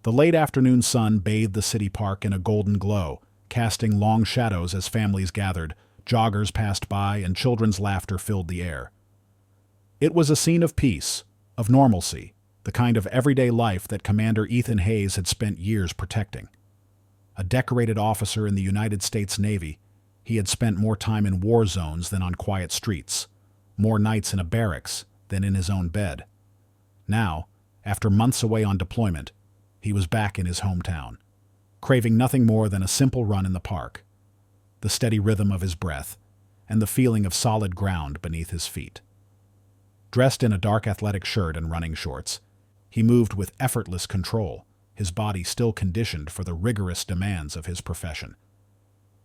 The late afternoon sun bathed the city park in a golden glow, casting long shadows as families gathered, joggers passed by, and children's laughter filled the air. It was a scene of peace, of normalcy, the kind of everyday life that Commander Ethan Hayes had spent years protecting. A decorated officer in the United States Navy, he had spent more time in war zones than on quiet streets, more nights in a barracks than in his own bed. Now, after months away on deployment, he was back in his hometown, craving nothing more than a simple run in the park, the steady rhythm of his breath, and the feeling of solid ground beneath his feet. Dressed in a dark athletic shirt and running shorts, he moved with effortless control, his body still conditioned for the rigorous demands of his profession.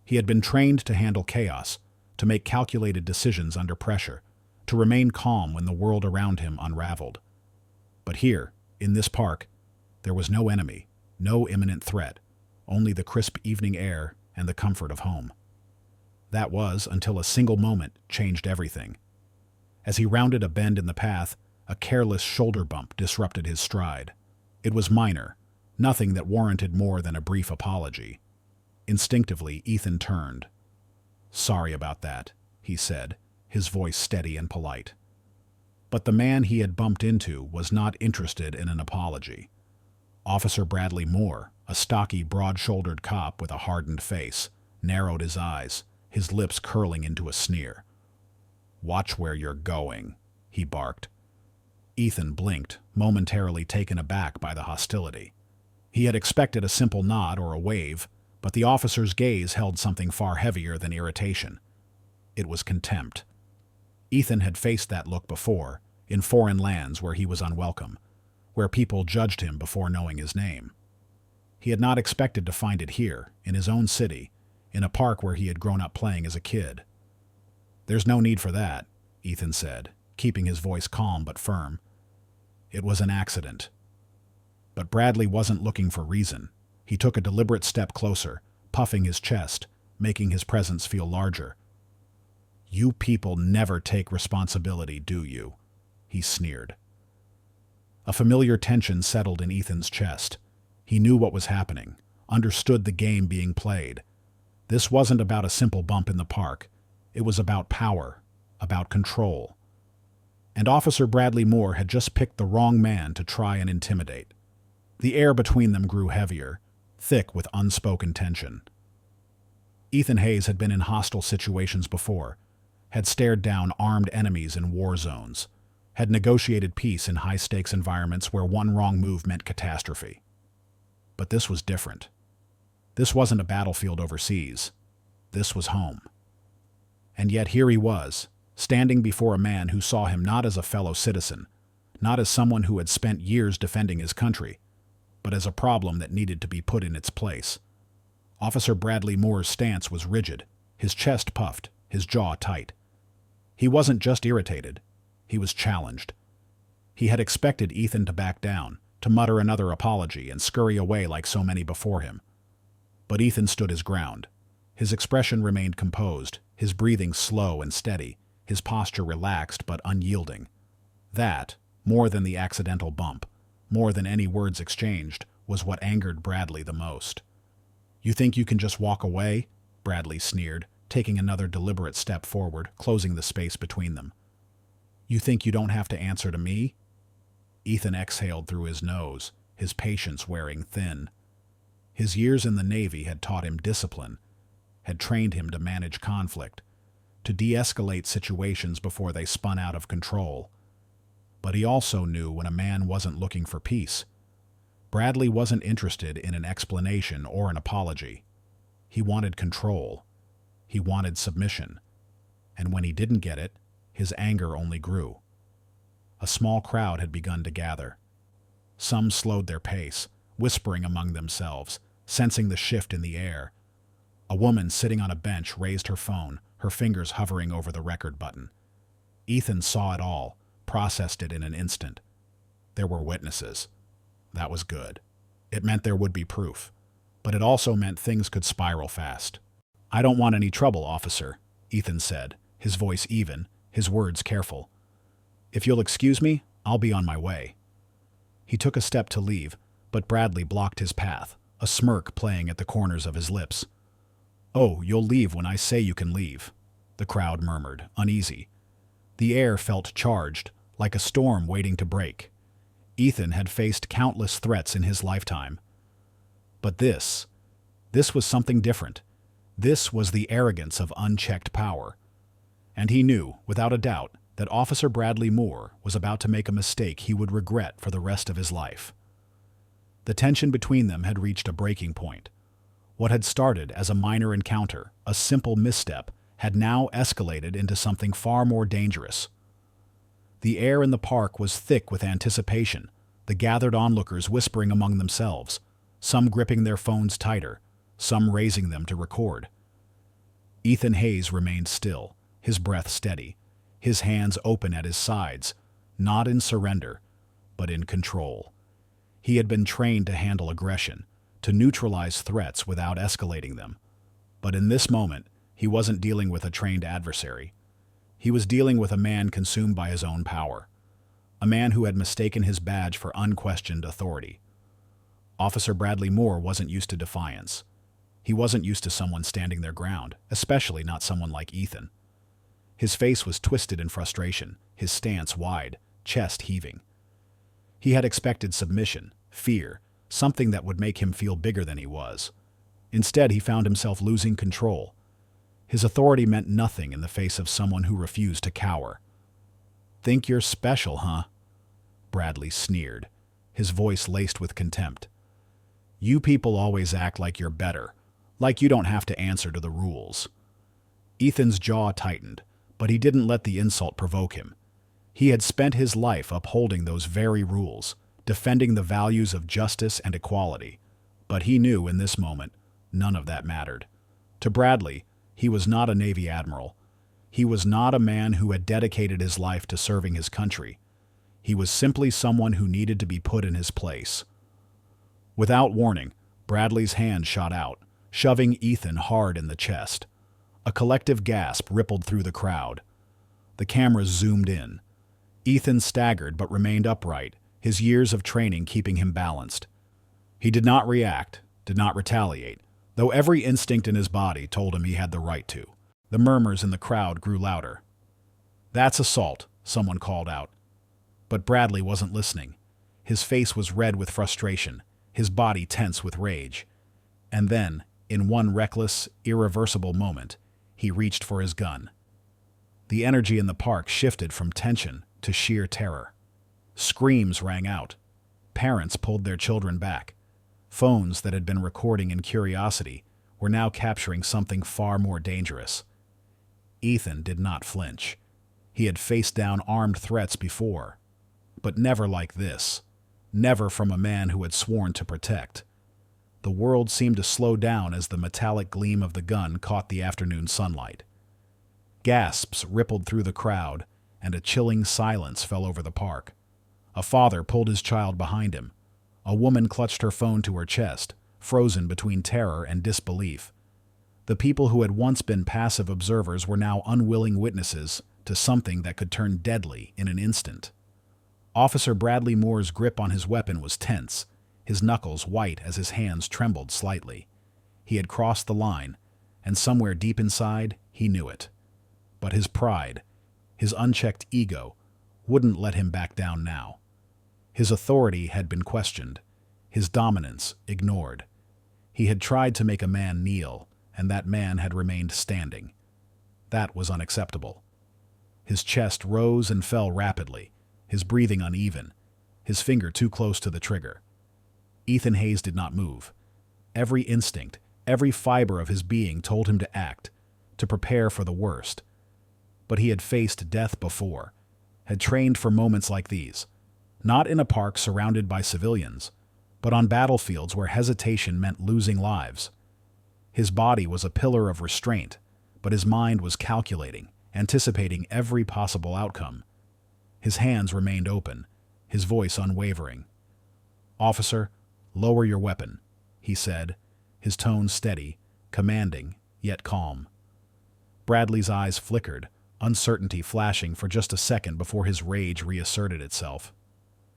He had been trained to handle chaos, to make calculated decisions under pressure, to remain calm when the world around him unraveled. But here, in this park, there was no enemy, no imminent threat, only the crisp evening air and the comfort of home. That was until a single moment changed everything. As he rounded a bend in the path, a careless shoulder bump disrupted his stride. It was minor, nothing that warranted more than a brief apology. Instinctively, Ethan turned. "Sorry about that," he said, his voice steady and polite. But the man he had bumped into was not interested in an apology. Officer Bradley Moore, a stocky, broad-shouldered cop with a hardened face, narrowed his eyes, his lips curling into a sneer. "Watch where you're going," he barked. Ethan blinked, momentarily taken aback by the hostility. He had expected a simple nod or a wave, but the officer's gaze held something far heavier than irritation. It was contempt. Ethan had faced that look before, in foreign lands where he was unwelcome, where people judged him before knowing his name. He had not expected to find it here, in his own city, in a park where he had grown up playing as a kid. "There's no need for that," Ethan said, keeping his voice calm but firm. "It was an accident." But Bradley wasn't looking for reason. He took a deliberate step closer, puffing his chest, making his presence feel larger. "You people never take responsibility, do you?" he sneered. A familiar tension settled in Ethan's chest. He knew what was happening, understood the game being played. This wasn't about a simple bump in the park. It was about power, about control. And Officer Bradley Moore had just picked the wrong man to try and intimidate. The air between them grew heavier, thick with unspoken tension. Ethan Hayes had been in hostile situations before, had stared down armed enemies in war zones, had negotiated peace in high-stakes environments where one wrong move meant catastrophe. But this was different. This wasn't a battlefield overseas. This was home. And yet here he was, standing before a man who saw him not as a fellow citizen, not as someone who had spent years defending his country, but as a problem that needed to be put in its place. Officer Bradley Moore's stance was rigid, his chest puffed, his jaw tight. He wasn't just irritated, he was challenged. He had expected Ethan to back down, to mutter another apology and scurry away like so many before him. But Ethan stood his ground. His expression remained composed, his breathing slow and steady, his posture relaxed but unyielding. That, more than the accidental bump, more than any words exchanged, was what angered Bradley the most. "You think you can just walk away?" Bradley sneered, taking another deliberate step forward, closing the space between them. "You think you don't have to answer to me?" Ethan exhaled through his nose, his patience wearing thin. His years in the Navy had taught him discipline, had trained him to manage conflict, to de-escalate situations before they spun out of control. But he also knew when a man wasn't looking for peace. Bradley wasn't interested in an explanation or an apology. He wanted control. He wanted submission. And when he didn't get it, his anger only grew. A small crowd had begun to gather. Some slowed their pace, whispering among themselves, sensing the shift in the air. A woman sitting on a bench raised her phone, her fingers hovering over the record button. Ethan saw it all, processed it in an instant. There were witnesses. That was good. It meant there would be proof. But it also meant things could spiral fast. "I don't want any trouble, officer," Ethan said, his voice even, his words careful. "If you'll excuse me, I'll be on my way." He took a step to leave, But Bradley blocked his path, a smirk playing at the corners of his lips. "Oh, you'll leave when I say you can leave," the crowd murmured, uneasy. The air felt charged, like a storm waiting to break. Ethan had faced countless threats in his lifetime. But this was something different. This was the arrogance of unchecked power. And he knew, without a doubt, that Officer Bradley Moore was about to make a mistake he would regret for the rest of his life. The tension between them had reached a breaking point. What had started as a minor encounter, a simple misstep, had now escalated into something far more dangerous. The air in the park was thick with anticipation, the gathered onlookers whispering among themselves, some gripping their phones tighter, some raising them to record. Ethan Hayes remained still, his breath steady, his hands open at his sides, not in surrender, but in control. He had been trained to handle aggression, to neutralize threats without escalating them. But in this moment, he wasn't dealing with a trained adversary. He was dealing with a man consumed by his own power, a man who had mistaken his badge for unquestioned authority. Officer Bradley Moore wasn't used to defiance. He wasn't used to someone standing their ground, especially not someone like Ethan. His face was twisted in frustration, his stance wide, chest heaving. He had expected submission, fear, something that would make him feel bigger than he was. Instead, he found himself losing control. His authority meant nothing in the face of someone who refused to cower. "Think you're special, huh?" Bradley sneered, his voice laced with contempt. "You people always act like you're better, like you don't have to answer to the rules." Ethan's jaw tightened, but he didn't let the insult provoke him. He had spent his life upholding those very rules, defending the values of justice and equality. But he knew in this moment, none of that mattered. To Bradley, he was not a Navy admiral. He was not a man who had dedicated his life to serving his country. He was simply someone who needed to be put in his place. Without warning, Bradley's hand shot out, shoving Ethan hard in the chest. A collective gasp rippled through the crowd. The cameras zoomed in. Ethan staggered but remained upright, his years of training keeping him balanced. He did not react, did not retaliate, though every instinct in his body told him he had the right to. The murmurs in the crowd grew louder. "That's assault," someone called out. But Bradley wasn't listening. His face was red with frustration, his body tense with rage. And then, in one reckless, irreversible moment, he reached for his gun. The energy in the park shifted from tension to sheer terror. Screams rang out. Parents pulled their children back. Phones that had been recording in curiosity were now capturing something far more dangerous. Ethan did not flinch. He had faced down armed threats before, but never like this. Never from a man who had sworn to protect. The world seemed to slow down as the metallic gleam of the gun caught the afternoon sunlight. Gasps rippled through the crowd, and a chilling silence fell over the park. A father pulled his child behind him. A woman clutched her phone to her chest, frozen between terror and disbelief. The people who had once been passive observers were now unwilling witnesses to something that could turn deadly in an instant. Officer Bradley Moore's grip on his weapon was tense, his knuckles white as his hands trembled slightly. He had crossed the line, and somewhere deep inside, he knew it. But his pride, his unchecked ego, wouldn't let him back down now. His authority had been questioned, his dominance ignored. He had tried to make a man kneel, and that man had remained standing. That was unacceptable. His chest rose and fell rapidly, his breathing uneven, his finger too close to the trigger. Ethan Hayes did not move. Every instinct, every fiber of his being told him to act, to prepare for the worst. But he had faced death before, had trained for moments like these, not in a park surrounded by civilians, but on battlefields where hesitation meant losing lives. His body was a pillar of restraint, but his mind was calculating, anticipating every possible outcome. His hands remained open, his voice unwavering. "Officer, lower your weapon," he said, his tone steady, commanding, yet calm. Bradley's eyes flickered, uncertainty flashing for just a second before his rage reasserted itself.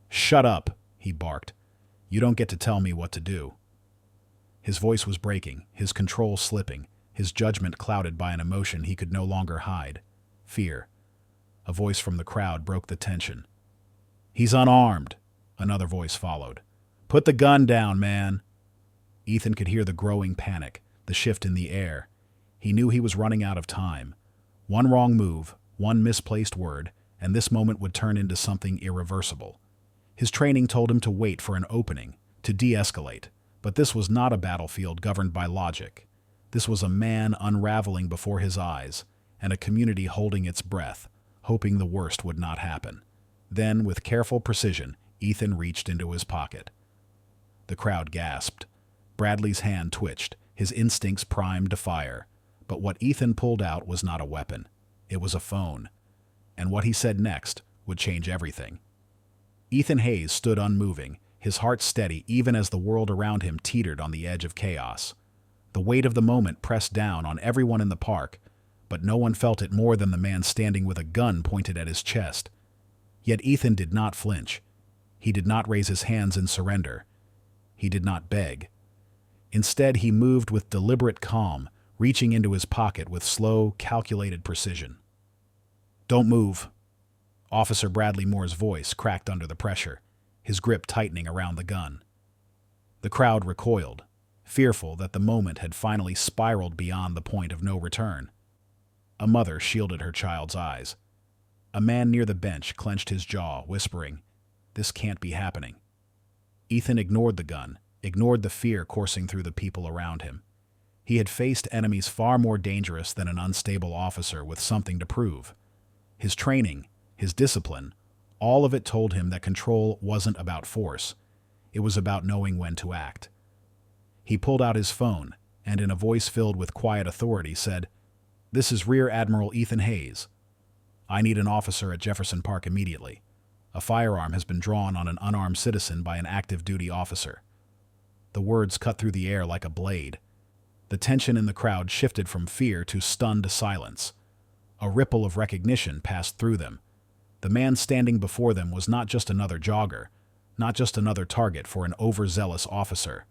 "Shut up," he barked. You don't get to tell me what to do." His voice was breaking, his control slipping, his judgment clouded by an emotion he could no longer hide: fear. A voice from the crowd broke the tension. "He's unarmed," another voice followed. "Put the gun down, man." Ethan could hear the growing panic, the shift in the air. He knew he was running out of time. One wrong move, one misplaced word, and this moment would turn into something irreversible. His training told him to wait for an opening, to de-escalate, but this was not a battlefield governed by logic. This was a man unraveling before his eyes, and a community holding its breath, hoping the worst would not happen. Then, with careful precision, Ethan reached into his pocket. The crowd gasped. Bradley's hand twitched, his instincts primed to fire. But what Ethan pulled out was not a weapon. It was a phone. And what he said next would change everything. Ethan Hayes stood unmoving, his heart steady even as the world around him teetered on the edge of chaos. The weight of the moment pressed down on everyone in the park, but no one felt it more than the man standing with a gun pointed at his chest. Yet Ethan did not flinch. He did not raise his hands in surrender. He did not beg. Instead, he moved with deliberate calm, reaching into his pocket with slow, calculated precision. "Don't move." Officer Bradley Moore's voice cracked under the pressure, his grip tightening around the gun. The crowd recoiled, fearful that the moment had finally spiraled beyond the point of no return. A mother shielded her child's eyes. A man near the bench clenched his jaw, whispering, "This can't be happening." Ethan ignored the gun, ignored the fear coursing through the people around him. He had faced enemies far more dangerous than an unstable officer with something to prove. His training, his discipline, all of it told him that control wasn't about force. It was about knowing when to act. He pulled out his phone, and in a voice filled with quiet authority said, "This is Rear Admiral Ethan Hayes. I need an officer at Jefferson Park immediately. A firearm has been drawn on an unarmed citizen by an active duty officer." The words cut through the air like a blade. The tension in the crowd shifted from fear to stunned silence. A ripple of recognition passed through them. The man standing before them was not just another jogger, not just another target for an overzealous officer.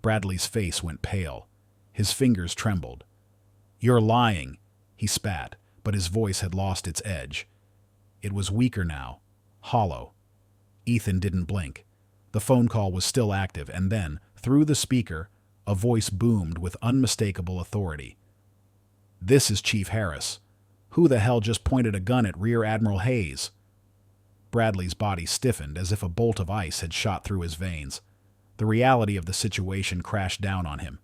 Bradley's face went pale. His fingers trembled. "You're lying," he spat, but his voice had lost its edge. It was weaker now, hollow. Ethan didn't blink. The phone call was still active, and then, through the speaker, a voice boomed with unmistakable authority. "This is Chief Harris. Who the hell just pointed a gun at Rear Admiral Hayes?" Bradley's body stiffened as if a bolt of ice had shot through his veins. The reality of the situation crashed down on him.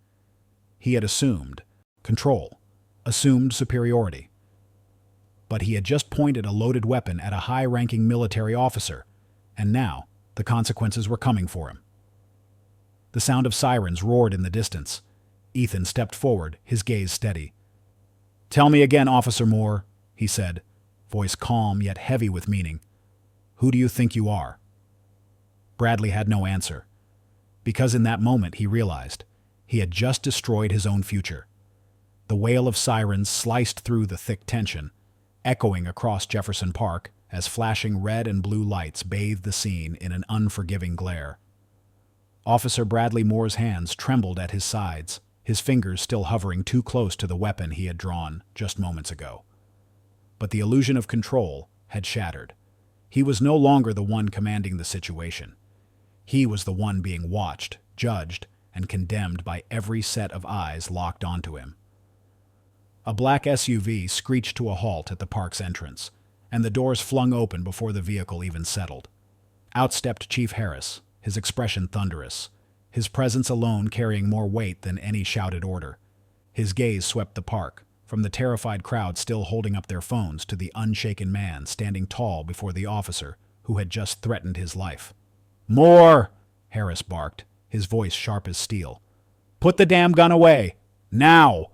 He had assumed control, assumed superiority. But he had just pointed a loaded weapon at a high-ranking military officer, and now the consequences were coming for him. The sound of sirens roared in the distance. Ethan stepped forward, his gaze steady. "Tell me again, Officer Moore," he said, voice calm yet heavy with meaning. "Who do you think you are?" Bradley had no answer, because in that moment he realized he had just destroyed his own future. The wail of sirens sliced through the thick tension, echoing across Jefferson Park as flashing red and blue lights bathed the scene in an unforgiving glare. Officer Bradley Moore's hands trembled at his sides, his fingers still hovering too close to the weapon he had drawn just moments ago. But the illusion of control had shattered. He was no longer the one commanding the situation. He was the one being watched, judged, and condemned by every set of eyes locked onto him. A black SUV screeched to a halt at the park's entrance, and the doors flung open before the vehicle even settled. Out stepped Chief Harris, his expression thunderous, his presence alone carrying more weight than any shouted order. His gaze swept the park, from the terrified crowd still holding up their phones to the unshaken man standing tall before the officer who had just threatened his life. "More!" Harris barked, his voice sharp as steel. "Put the damn gun away! Now!"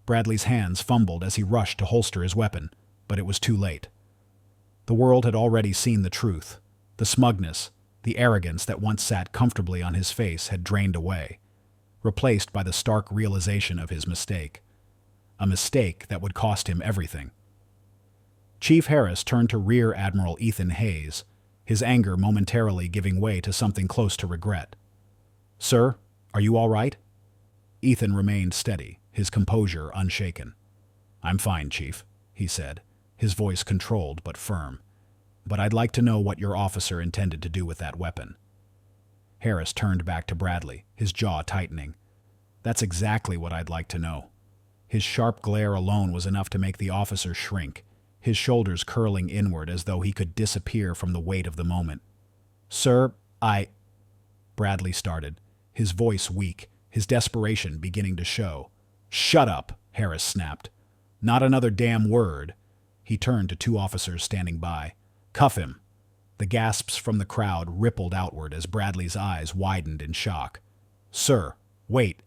Bradley's hands fumbled as he rushed to holster his weapon, but it was too late. The world had already seen the truth. The smugness, the arrogance that once sat comfortably on his face had drained away, replaced by the stark realization of his mistake. A mistake that would cost him everything. Chief Harris turned to Rear Admiral Ethan Hayes, his anger momentarily giving way to something close to regret. "Sir, are you all right?" Ethan remained steady, his composure unshaken. "I'm fine, Chief," he said, his voice controlled but firm. "But I'd like to know what your officer intended to do with that weapon." Harris turned back to Bradley, his jaw tightening. "That's exactly what I'd like to know." His sharp glare alone was enough to make the officer shrink, his shoulders curling inward as though he could disappear from the weight of the moment. "Sir, Bradley started, his voice weak, his desperation beginning to show. "Shut up," Harris snapped. "Not another damn word." He turned to two officers standing by. "Cuff him." The gasps from the crowd rippled outward as Bradley's eyes widened in shock. "Sir, wait."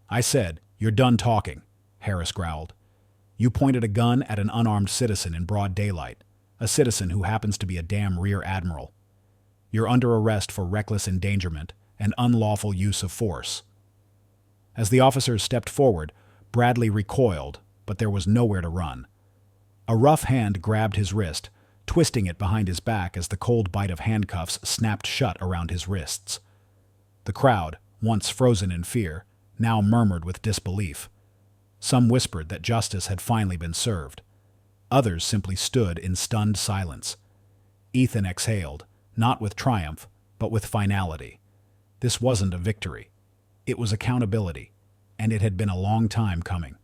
"I said, you're done talking," Harris growled. "You pointed a gun at an unarmed citizen in broad daylight, a citizen who happens to be a damn rear admiral. You're under arrest for reckless endangerment and unlawful use of force." As the officers stepped forward, Bradley recoiled, but there was nowhere to run. A rough hand grabbed his wrist, twisting it behind his back as the cold bite of handcuffs snapped shut around his wrists. The crowd, once frozen in fear, now murmured with disbelief. Some whispered that justice had finally been served. Others simply stood in stunned silence. Ethan exhaled, not with triumph, but with finality. This wasn't a victory. It was accountability, and it had been a long time coming.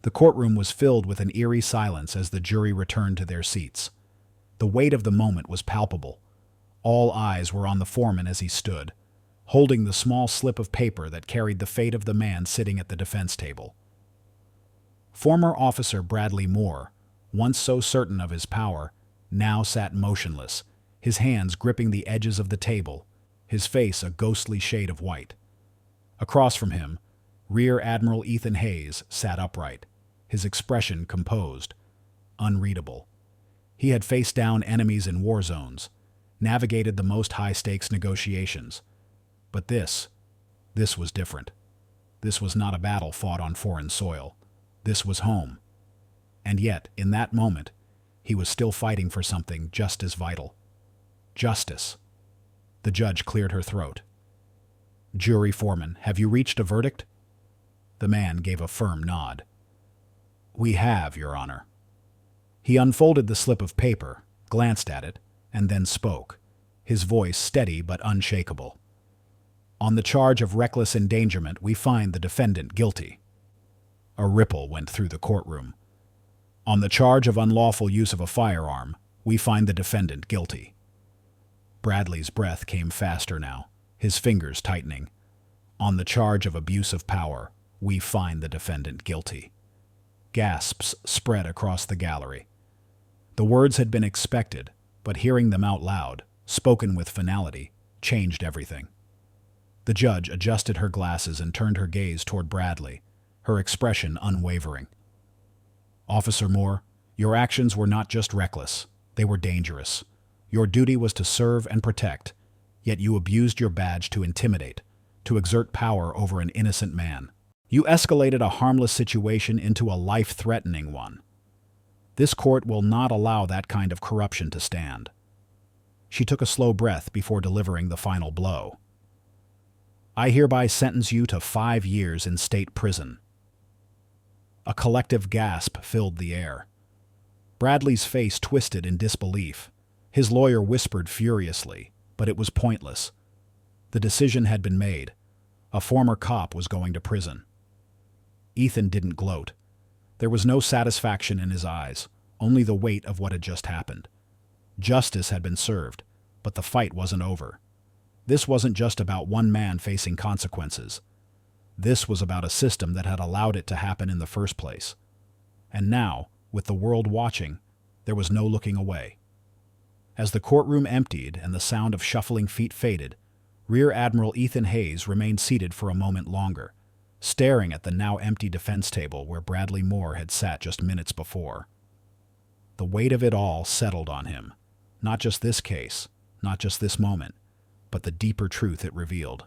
The courtroom was filled with an eerie silence as the jury returned to their seats. The weight of the moment was palpable. All eyes were on the foreman as he stood, holding the small slip of paper that carried the fate of the man sitting at the defense table. Former Officer Bradley Moore, once so certain of his power, now sat motionless, his hands gripping the edges of the table, his face a ghostly shade of white. Across from him, Rear Admiral Ethan Hayes sat upright, his expression composed, unreadable. He had faced down enemies in war zones, navigated the most high-stakes negotiations. But this was different. This was not a battle fought on foreign soil. This was home. And yet, in that moment, he was still fighting for something just as vital. Justice. The judge cleared her throat. "Jury foreman, have you reached a verdict?" The man gave a firm nod. "We have, Your Honor." He unfolded the slip of paper, glanced at it, and then spoke, his voice steady but unshakable. "On the charge of reckless endangerment, we find the defendant guilty." A ripple went through the courtroom. "On the charge of unlawful use of a firearm, we find the defendant guilty." Bradley's breath came faster now, his fingers tightening. "On the charge of abuse of power, we find the defendant guilty." Gasps spread across the gallery. The words had been expected, but hearing them out loud, spoken with finality, changed everything. The judge adjusted her glasses and turned her gaze toward Bradley, her expression unwavering. "Officer Moore, your actions were not just reckless, they were dangerous. Your duty was to serve and protect, yet you abused your badge to intimidate, to exert power over an innocent man. You escalated a harmless situation into a life-threatening one. This court will not allow that kind of corruption to stand." She took a slow breath before delivering the final blow. "I hereby sentence you to 5 years in state prison." A collective gasp filled the air. Bradley's face twisted in disbelief. His lawyer whispered furiously, but it was pointless. The decision had been made. A former cop was going to prison. Ethan didn't gloat. There was no satisfaction in his eyes, only the weight of what had just happened. Justice had been served, but the fight wasn't over. This wasn't just about one man facing consequences. This was about a system that had allowed it to happen in the first place. And now, with the world watching, there was no looking away. As the courtroom emptied and the sound of shuffling feet faded, Rear Admiral Ethan Hayes remained seated for a moment longer, staring at the now empty defense table where Bradley Moore had sat just minutes before. The weight of it all settled on him. Not just this case, not just this moment, but the deeper truth it revealed.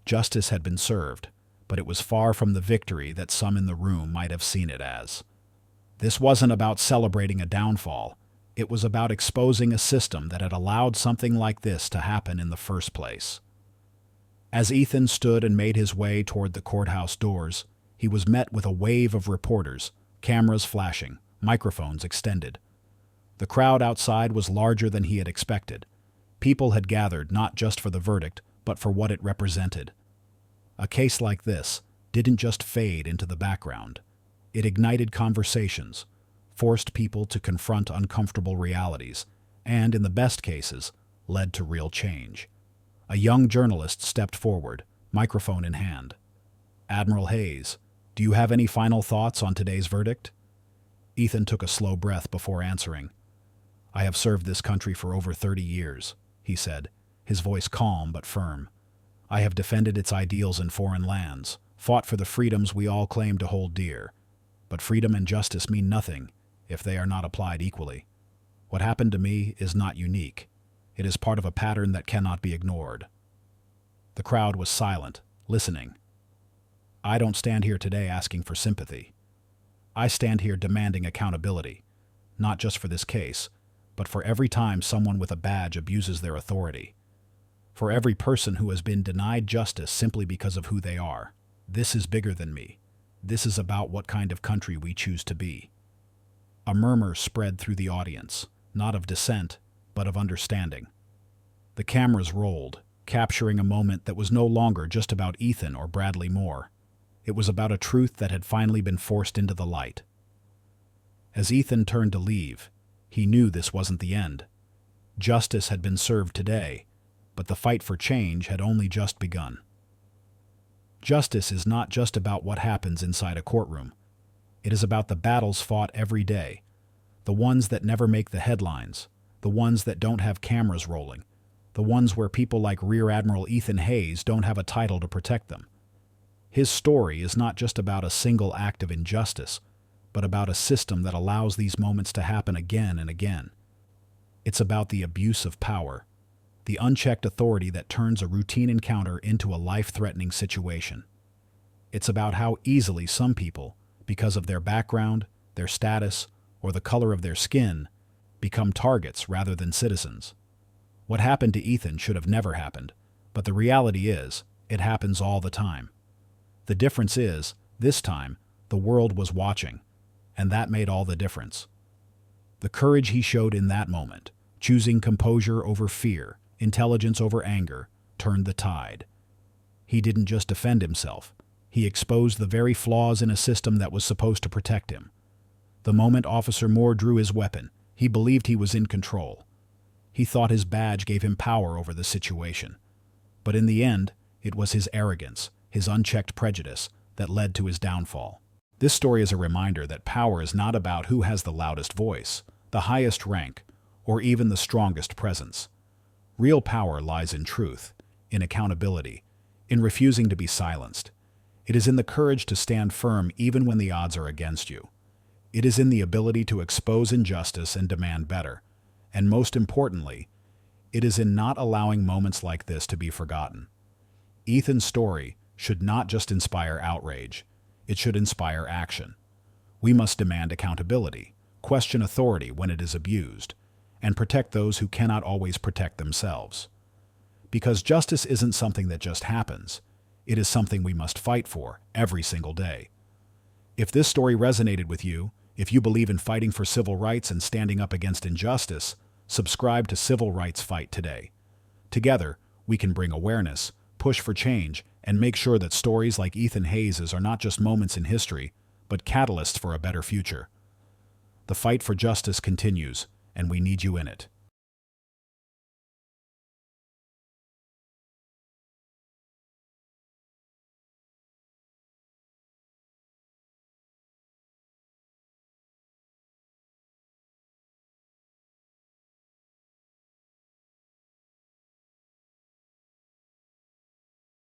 Justice had been served, but it was far from the victory that some in the room might have seen it as. This wasn't about celebrating a downfall. It was about exposing a system that had allowed something like this to happen in the first place. As Ethan stood and made his way toward the courthouse doors, he was met with a wave of reporters, cameras flashing, microphones extended. The crowd outside was larger than he had expected. People had gathered not just for the verdict, but for what it represented. A case like this didn't just fade into the background. It ignited conversations, forced people to confront uncomfortable realities, and, in the best cases, led to real change. A young journalist stepped forward, microphone in hand. "Admiral Hayes, do you have any final thoughts on today's verdict?" Ethan took a slow breath before answering. "I have served this country for over 30 years, he said, his voice calm but firm. "I have defended its ideals in foreign lands, fought for the freedoms we all claim to hold dear. But freedom and justice mean nothing if they are not applied equally. What happened to me is not unique. It is part of a pattern that cannot be ignored." The crowd was silent, listening. "I don't stand here today asking for sympathy. I stand here demanding accountability, not just for this case, but for every time someone with a badge abuses their authority. For every person who has been denied justice simply because of who they are. This is bigger than me. This is about what kind of country we choose to be." A murmur spread through the audience, not of dissent, but of understanding. The cameras rolled, capturing a moment that was no longer just about Ethan or Bradley Moore. It was about a truth that had finally been forced into the light. As Ethan turned to leave, he knew this wasn't the end. Justice had been served today, but the fight for change had only just begun. Justice is not just about what happens inside a courtroom. It is about the battles fought every day, the ones that never make the headlines, the ones that don't have cameras rolling, the ones where people like Rear Admiral Ethan Hayes don't have a title to protect them. His story is not just about a single act of injustice, but about a system that allows these moments to happen again and again. It's about the abuse of power, the unchecked authority that turns a routine encounter into a life-threatening situation. It's about how easily some people, because of their background, their status, or the color of their skin, become targets rather than citizens. What happened to Ethan should have never happened, but the reality is, it happens all the time. The difference is, this time, the world was watching, and that made all the difference. The courage he showed in that moment, choosing composure over fear, intelligence over anger, turned the tide. He didn't just defend himself. He exposed the very flaws in a system that was supposed to protect him. The moment Officer Moore drew his weapon, he believed he was in control. He thought his badge gave him power over the situation. But in the end, it was his arrogance, his unchecked prejudice, that led to his downfall. This story is a reminder that power is not about who has the loudest voice, the highest rank, or even the strongest presence. Real power lies in truth, in accountability, in refusing to be silenced. It is in the courage to stand firm even when the odds are against you. It is in the ability to expose injustice and demand better. And most importantly, it is in not allowing moments like this to be forgotten. Ethan's story should not just inspire outrage, it should inspire action. We must demand accountability, question authority when it is abused, and protect those who cannot always protect themselves. Because justice isn't something that just happens, it is something we must fight for every single day. If this story resonated with you, if you believe in fighting for civil rights and standing up against injustice, subscribe to Civil Rights Fight today. Together, we can bring awareness, push for change, and make sure that stories like Ethan Hayes's are not just moments in history, but catalysts for a better future. The fight for justice continues, and we need you in it.